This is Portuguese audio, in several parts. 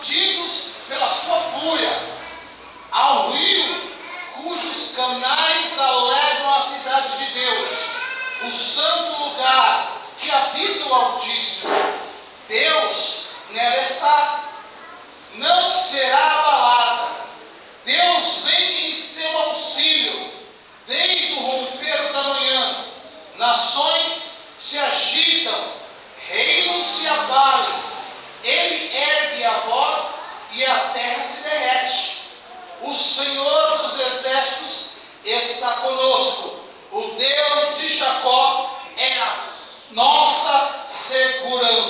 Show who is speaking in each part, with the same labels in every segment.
Speaker 1: Tidos pela sua fúria, ao rio cujos canais alegram a cidade de Deus, o santo lugar que habita o Altíssimo. Deus nela está, não será abalada. Deus vem em seu auxílio, desde o romper da manhã. Nações se agitam, reinos se abalem. Ele ergue a voz e a terra se derrete. O Senhor dos exércitos está conosco. O Deus de Jacó é a nossa segurança.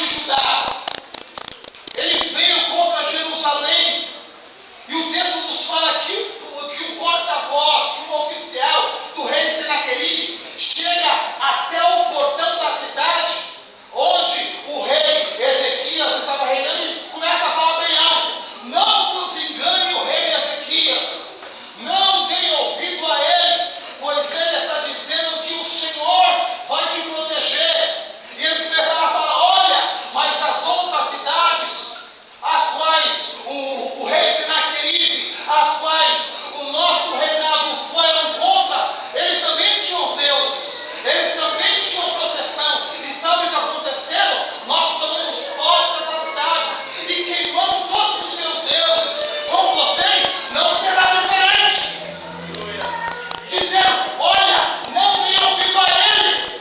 Speaker 1: Judá. Ele veio contra Jerusalém. E o texto nos fala que o porta-voz, que o oficial do rei Senaqueribe chega até o portão da cidade, onde o rei Ezequias estava reinando, e começa a falar bem alto: não vos engane o rei Ezequias, não deem ouvido a ele, pois ele está dizendo que o Senhor vai te proteger. E eles começaram a falar: olha, mas as outras cidades, as quais o rei Senaqueribe, as quais o nosso reinado foram contra, eles também tinham deuses, eles também tinham proteção. E sabe o que aconteceu? Nós tomamos posse dessas cidades e queimamos todos os seus deuses. Com vocês não será diferente. Dizendo: olha, não deem ouvido a ele.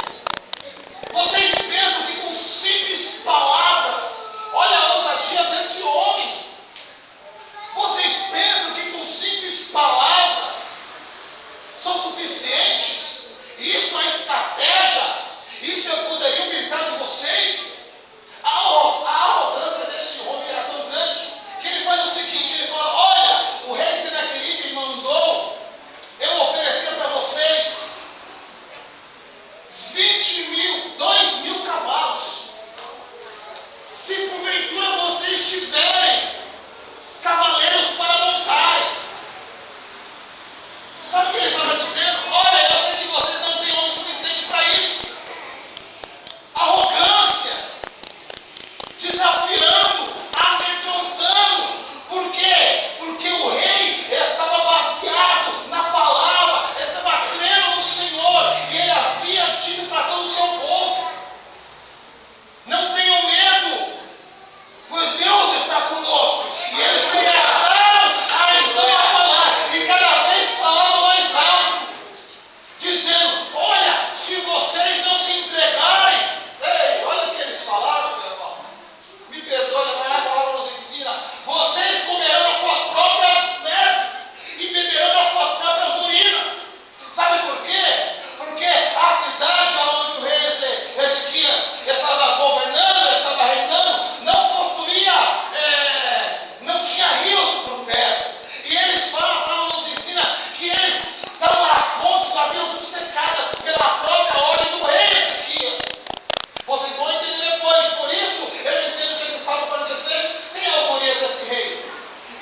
Speaker 1: Vocês pensam que com simples palavras, olha a ousadia desse homem, vocês pensam que com simples palavras são suficientes? Isso é estratégia? Isso é poderio militar de vocês? A arrogância desse homem era tão grande que ele faz o seguinte: ele fala: olha, o rei Senaqueribe mandou eu oferecer para vocês 2.000 cavalos. Se porventura vocês tiverem cavaleiros para montarem. Sabe o que ele estava dizendo? Olha, eu sei que vocês não têm homem suficiente para isso. Arrogância, desafiando, amedrontando. Por quê? Porque o rei estava baseado na palavra, estava crendo no Senhor, e ele havia dito para todo o seu povo: não tenham medo, pois Deus está conosco. E eles começaram a falar, e cada vez falavam mais alto, dizendo: olha, se vocês não se entregarem, ei, olha o que eles falaram, meu irmão, me perdoe, mas a palavra nos ensina: vocês comerão as suas próprias fezes e beberão das suas próprias urinas. Sabe por quê? Porque a cidade onde o rei Ezequias estava governando, estava reinando, não possuía, não tinha rios por perto. E eles falam, a palavra nos ensina que eles estavam as fontes, haviam sido secadas pela própria ordem do rei Ezequias. Vocês vão entender depois. Por isso eu entendo que esse Salmo 46 tem a autoria desse rei.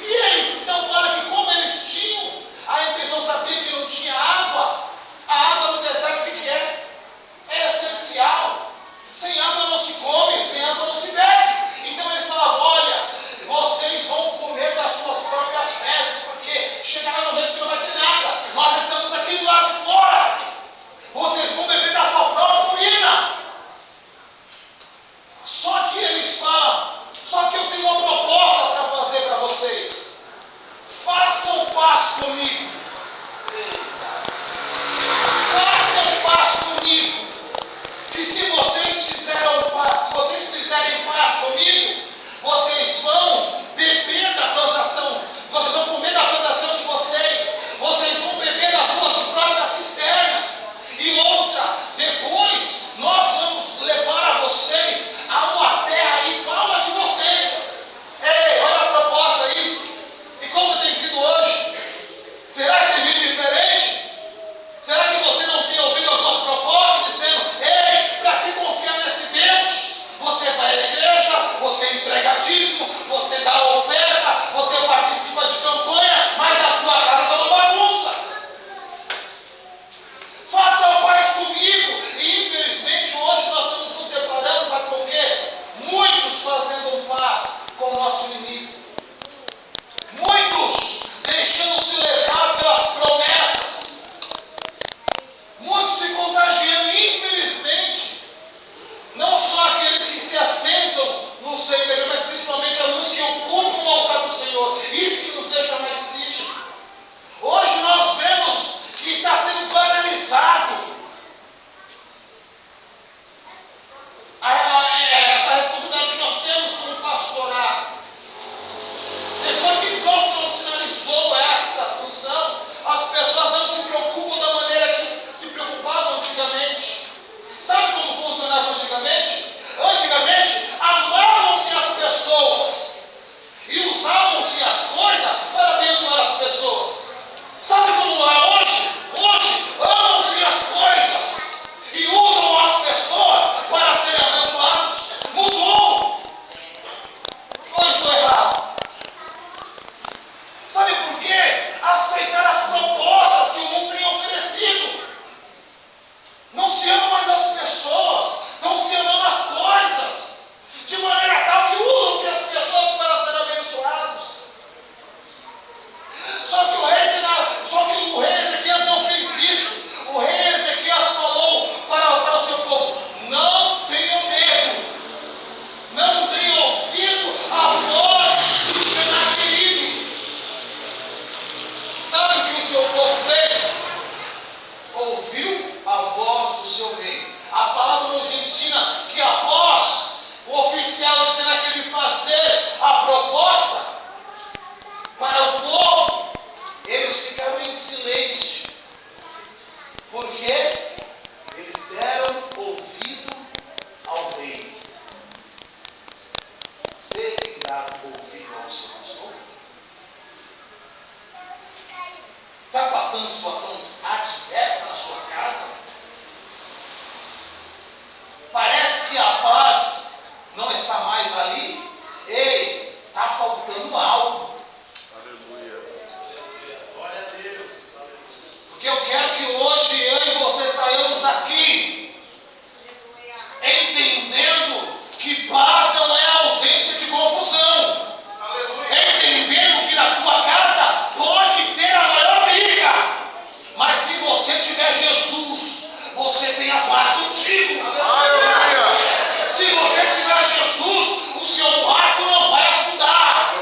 Speaker 1: E eles então falam que, como eles tinham a intenção, sabia que não tinha água. A água no deserto, o que é? É essencial. Sem água não se come, sem água não se bebe. Então eles falavam: olha, vocês vão comer das suas próprias fezes, porque chegará no momento que não vai ter nada. Nós estamos aqui do lado de fora. Vocês vão beber da sua própria urina. Só que eles falam: só que eu tenho uma proposta para fazer para vocês. Façam paz comigo. Façam paz comigo. Que se vocês fizerem paz comigo, vocês vão beber da plantação, vocês vão comer da plantação de vocês, vocês vão beber das suas próprias cisternas. E outra, depois nós vamos levar a vocês a uma terra igual a de vocês. Ei, olha a proposta aí. E como tem sido hoje? Será que tem gente diferente? Será que você não tem ouvido algumas propostas dizendo: ei, para que confiar nesse Deus? Você vai à igreja, você entrega dízimo, você dá oferta, você participa de campanha, mas a sua casa está uma bagunça. Faça o paz comigo. E infelizmente hoje nós estamos nos deparando, sabe com o quê? Muitos fazendo paz com o nosso inimigo. Muitos deixando-se levar pelas promessas. Muitos se contagiando, infelizmente. Não só aqueles que se assentam no CPD, mas principalmente alguns que ocupam Mas ali, ei, está faltando algo.
Speaker 2: Aleluia.
Speaker 1: Glória a Deus. Porque eu quero que hoje eu e você saiamos daqui entendendo que paz não é a ausência de confusão. Entendendo que na sua casa pode ter a maior briga, mas se você tiver Jesus, você tem a paz contigo.
Speaker 2: Aleluia.
Speaker 1: Se você tiver Jesus, o seu barco não vai afundar.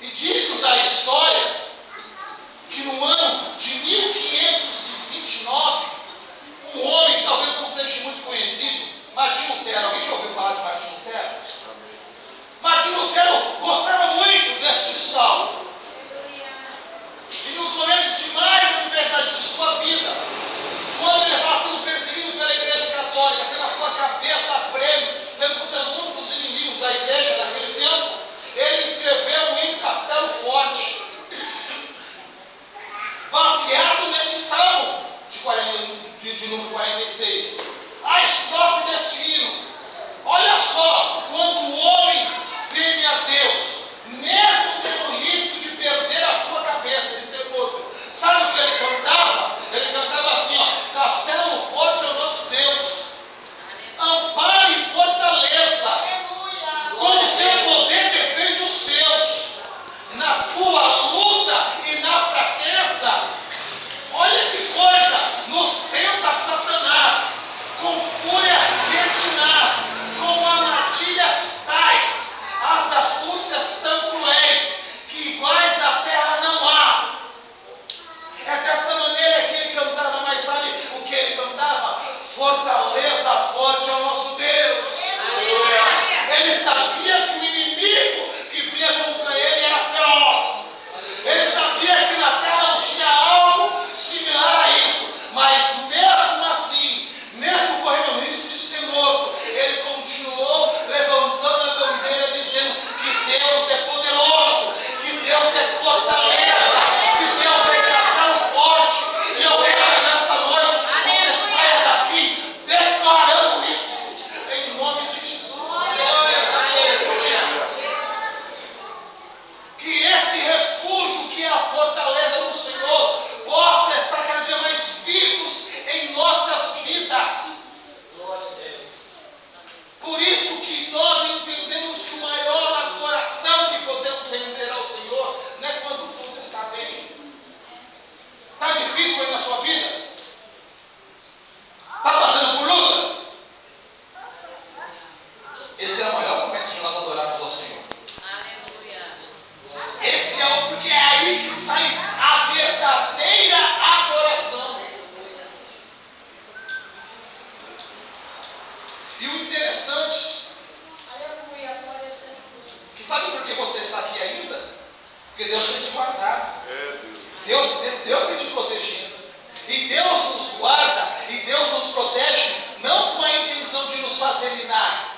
Speaker 1: E diz-nos a história que no ano de 1529, um homem que talvez não seja muito conhecido, Martinho Lutero. Alguém já ouviu falar de Martinho Lutero? Martinho Lutero gostava muito deste salmo. E nos momentos de mais adversidade de sua vida, quando ele estava sendo perseguido pela Igreja Católica, tendo a sua cabeça a prêmio, sendo considerado um dos inimigos da Igreja naquele tempo, ele escreveu o hino Castelo Forte, baseado nesse salmo de número 46. A estrofe desse hino. Olha só, quando o homem teme a Deus, mesmo tendo o risco de perder a sua cabeça, de ser morto. Sabe o que ele cantava? Ele cantava assim, ó: Castelo forte é o nosso Deus, amparo e fortaleza, com o seu poder defende os seus, na tua luta e na fraqueza. Olha que coisa, nos tenta Satanás, com fúria pertinaz, com armadilhas tais, as das astúcias tão cruéis, que iguais na terra não há. É dessa maneira que ele cantava, mas sabe o que ele cantava? Fortaleza forte é o nosso Deus. Ele sabia que o inimigo que vinha contra ele era feroz. Ele sabia que na terra não tinha algo similar a isso, mas mesmo assim, mesmo correndo o risco de ser morto, ele continuou levantando a bandeira, dizendo que Deus é poderoso, que Deus é fortaleza, que Deus é castelo forte. E eu quero nessa noite que você saia daqui declarando isso em nome de Jesus. Que esse refúgio, que é a fortaleza do Senhor, possa estar cada dia mais vivos em nossas vidas. Por isso que nós entendemos que o maior adoração que podemos render ao Senhor não é quando tudo está bem. Está difícil aí na sua vida? Está passando por luta? Esse é o maior momento de nós adorarmos ao Senhor. Esse é o porque é aí que sai a verdadeira adoração. E o interessante, que sabe por que você está aqui ainda? Porque Deus tem te guardado. Deus tem te protegido. E Deus nos guarda, e Deus nos protege, não com a intenção de nos fazer minar.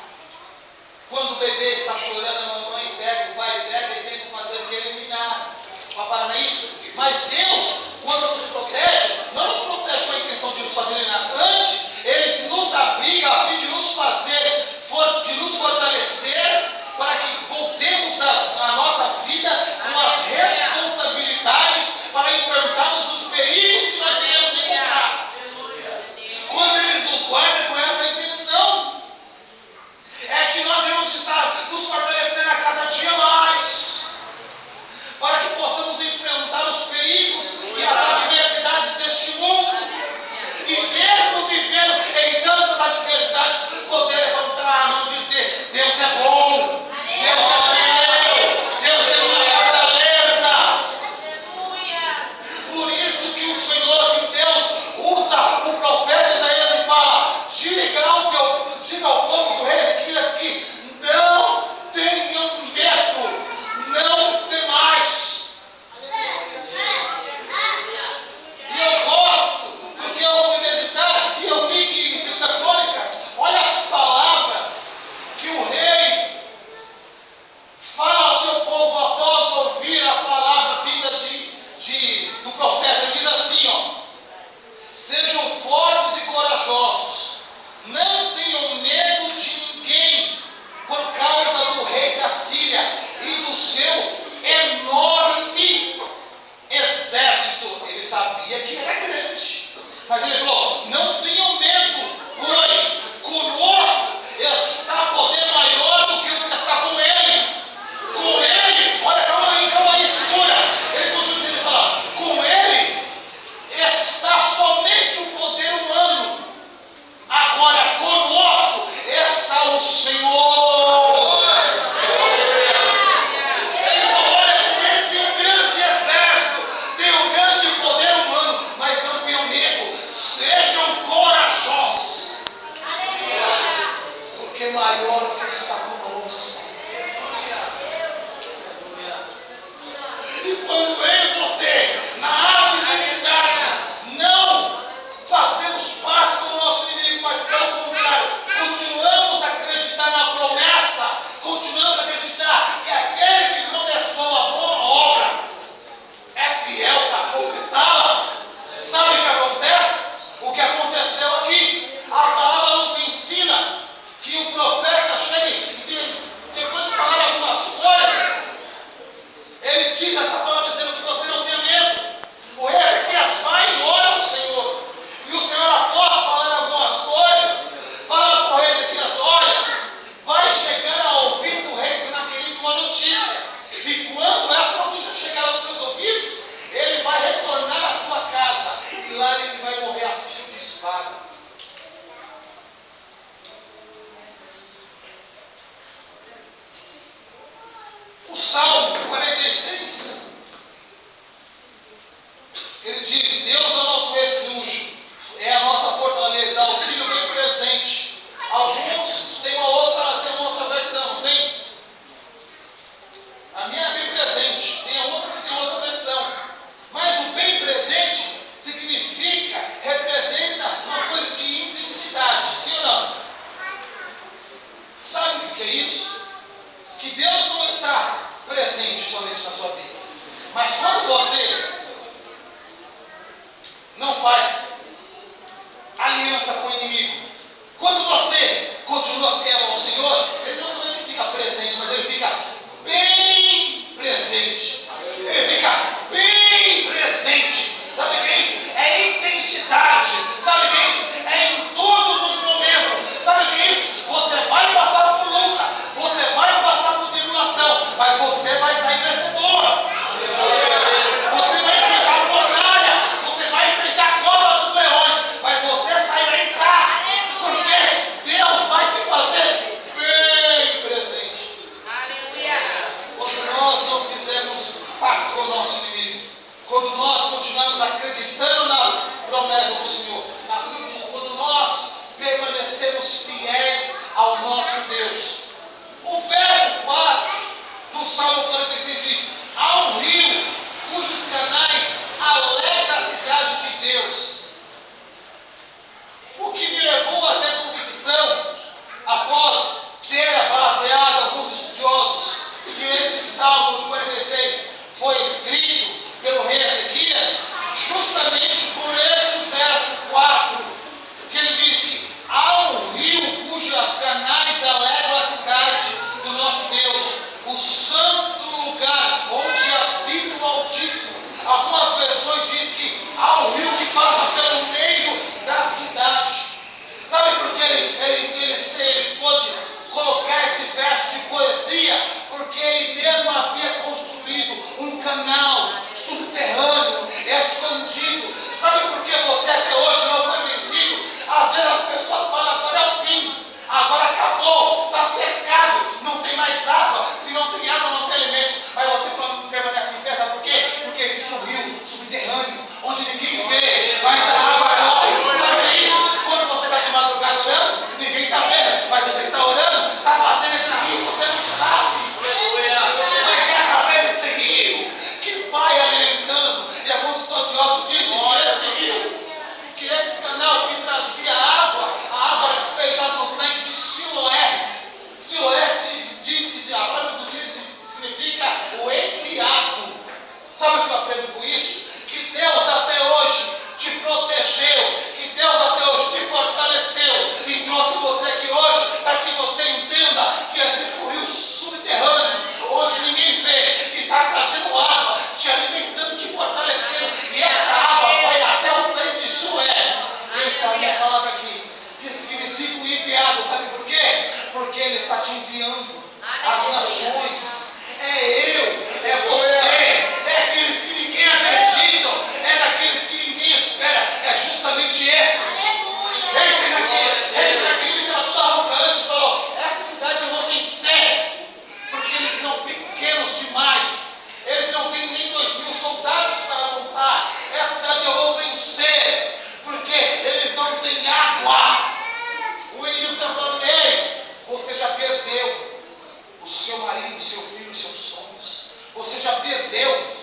Speaker 1: Quando o bebê está chorando, a mamãe pega, o pai pega e tenta fazer o que ele minar. Papai, não é isso? Mas Deus, quando nos protege, não nos protege com a intenção de nos fazer minar. Antes, Ele nos abriga a fim de nos fazer, de nos fortalecer, para que voltemos a nossa vida com as responsabilidades para enfrentarmos os perigos que nós iremos encontrar. Quando Ele nos guarda com essa intenção, é que nós vamos estar nos fortalecendo presente somente na sua vida. Mas quando você não faz aliança com o inimigo, quando você continua fiel ao Senhor, ele não somente fica presente, mas ele fica bem presente. Ele fica bem presente. Sabe o que é isso? É intensidade. Sabe o que é isso? É em todos os momentos. Sabe o que é isso? Você vai passar por luta, você vai passar por tribulação, mas você vai sair vencedor. Você vai enfrentar a batalha, você vai enfrentar a cova dos leões, mas você sairá intacto, porque Deus vai te fazer bem presente. Quando nós não fizermos pacto com o nosso inimigo, quando nós continuamos acreditando na promessa do Senhor, assim, quando nós permanecemos fiéis ao nosso Deus. O verso 4 do Salmo 46 diz: há um rio cujos canais alegra a cidade de Deus. O que me levou até a convicção, após ter baseado alguns estudiosos, que esse Salmo de 46 foi escrito pelo rei Ezequias, justamente por esse verso 4, que ele disse: há um rio cujos canais alegram a cidade do nosso Deus, o santo lugar onde habita o Altíssimo. Algumas versões dizem que há um rio que passa pelo meio da cidade. Sabe por que ele pôde colocar esse verso de poesia? Porque ele mesmo havia construído um canal subterrâneo, escondido. Sabe por que você até hoje não foi vencido? Às vezes as pessoas falam: agora é o fim, agora acabou, está cercado, não tem mais água. Se não tem água, não tem alimento. Mas você permanece em pé, sabe por quê? Porque existe um rio subterrâneo, onde ninguém vê, mas a água corre. Sabe o que é isso? Quando você está de madrugada orando, ninguém está vendo, mas você está orando, está fazendo esse rio, você não sabe. Mas é através desse rio que vai alimentando. E alguns estudiosos dizem que esse canal que trazia água, a água era despejada no tanque de Siloé. Siloé a palavra do significa o enviado. Sabe o que eu aprendo com isso? Que Deus até hoje te protegeu, que Deus até hoje te fortaleceu e trouxe você aqui hoje para que você entenda que existem rios subterrâneos onde ninguém vê, que está trazendo água, te alimentando, te fortalecendo, e essa água vai até o tanque de Siloé. Essa é a minha palavra aqui, que significa o enviado. Sabe por quê? Porque ele está te enviando às nações. É eu, é você, é aqueles que ninguém acredita, é daqueles que ninguém espera, é justamente esses. Esse daqui fica tudo arrogante, falou: essa cidade eu vou vencer, porque eles são pequenos demais, eles não têm nem 2.000 soldados para montar. Essa cidade eu vou vencer, porque eles não têm água. O inimigo está falando: ei, você já perdeu o seu marido, o seu filho, os seus sonhos. Você já perdeu.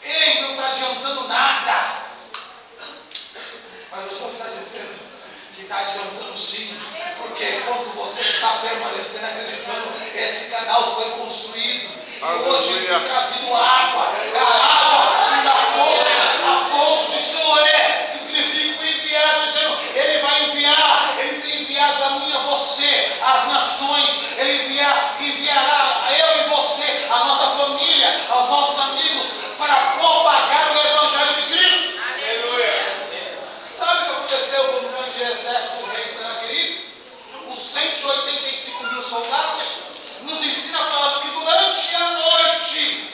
Speaker 1: Ei, não está adiantando nada. Mas o Senhor está dizendo que está adiantando sim. Porque quando você está permanecendo, acreditando, esse canal foi construído. E hoje ele tem trazido água. A água da fonte de Siloé, que significa o enviado, dizendo: ele vai enviar, ele tem enviado a mim e a você, as nações. Ele enviará a eu e você, a nossa família, aos nossos amigos, para propagar o Evangelho de Cristo. Aleluia. Sabe o que aconteceu com o grande exército do rei Senaqueribe? Os 185.000 soldados nos ensina a falar que durante a noite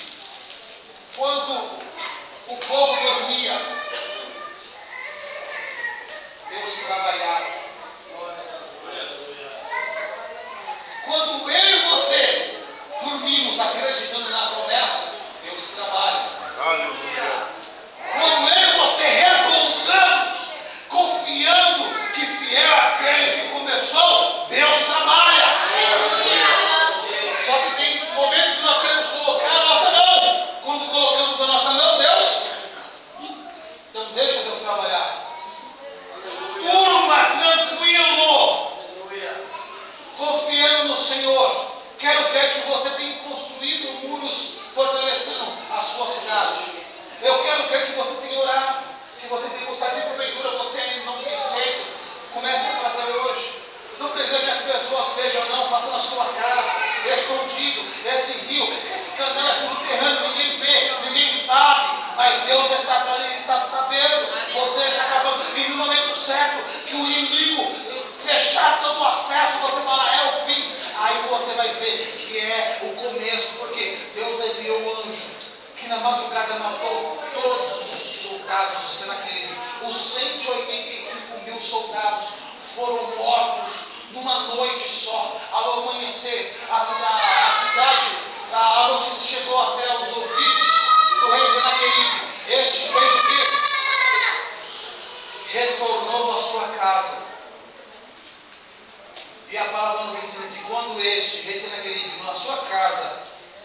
Speaker 1: escondido, esse rio, esse canal é subterrâneo, ninguém vê, ninguém sabe, mas Deus está sabendo. Você está acabando, e no momento certo, que o inimigo fechar todo o acesso, você fala, é o fim. Aí você vai ver que é o começo, porque Deus enviou o anjo, que na madrugada matou todos os soldados do Senaqueribe. Os 185 mil soldados foram mortos numa noite só. Ao amanhecer, a cidade, a notícia chegou até os ouvidos do rei Senaqueribe. Este fez o quê? Retornou à sua casa. E a palavra nos ensina que quando este rei Senaqueribe, na sua casa,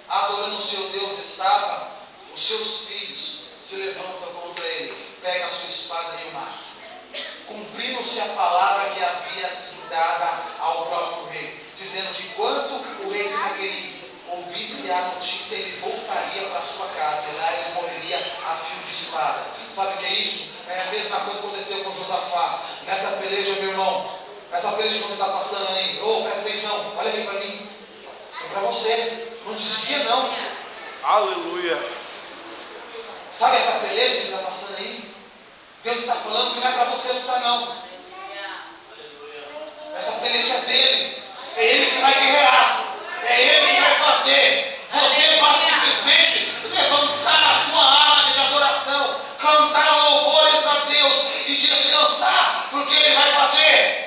Speaker 1: adorando o seu Deus, estava, os seus filhos se levantam contra ele, pegam a sua espada e o matam. Cumprindo-se a palavra que havia sido dada ao próprio rei, dizendo que quando o rei Senaqueribe ouvisse a notícia, ele voltaria para sua casa, e lá ele morreria a fio de espada. Sabe o que é isso? É a mesma coisa que aconteceu com Josafá. Nessa peleja, meu irmão, essa peleja que você está passando aí, presta atenção, olha aqui para mim, é para você, não desvia não.
Speaker 2: Aleluia.
Speaker 1: Sabe essa peleja que você está passando aí? Deus está falando que não é para você lutar não. Essa peleja é dele, é ele que vai guerrear, é ele que vai fazer. Você vai simplesmente levantar a sua arma de adoração, cantar louvores a Deus e descansar, porque ele vai fazer.